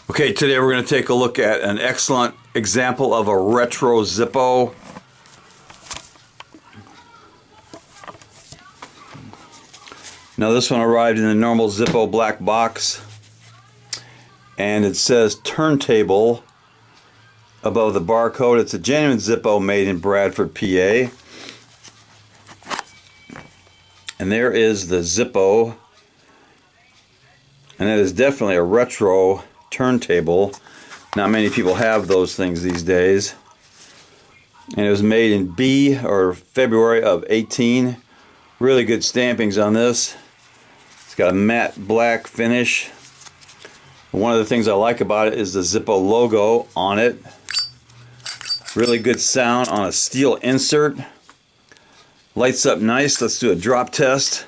Okay, today we're going to take a look at an excellent example of a Retro Zippo. Now this one arrived in the normal Zippo black box, and it says turntable above the barcode. It's a genuine Zippo made in Bradford, PA. And there is the Zippo, and that is definitely a retro turntable. Not many people have those things these days. And it was made in February of 18. Really good stampings on this. It's got a matte black finish. One of the things I like about it is the Zippo logo on it. Really good sound on a steel insert. Lights up nice. Let's do a drop test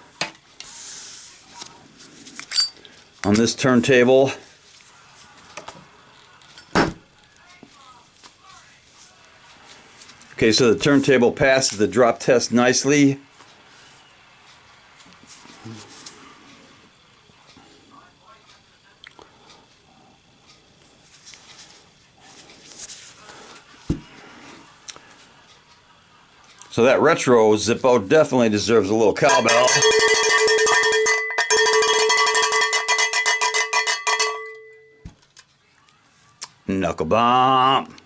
on this turntable. Okay, so the turntable passes the drop test nicely. So that Retro Zippo definitely deserves a little cowbell. Knuckle bump.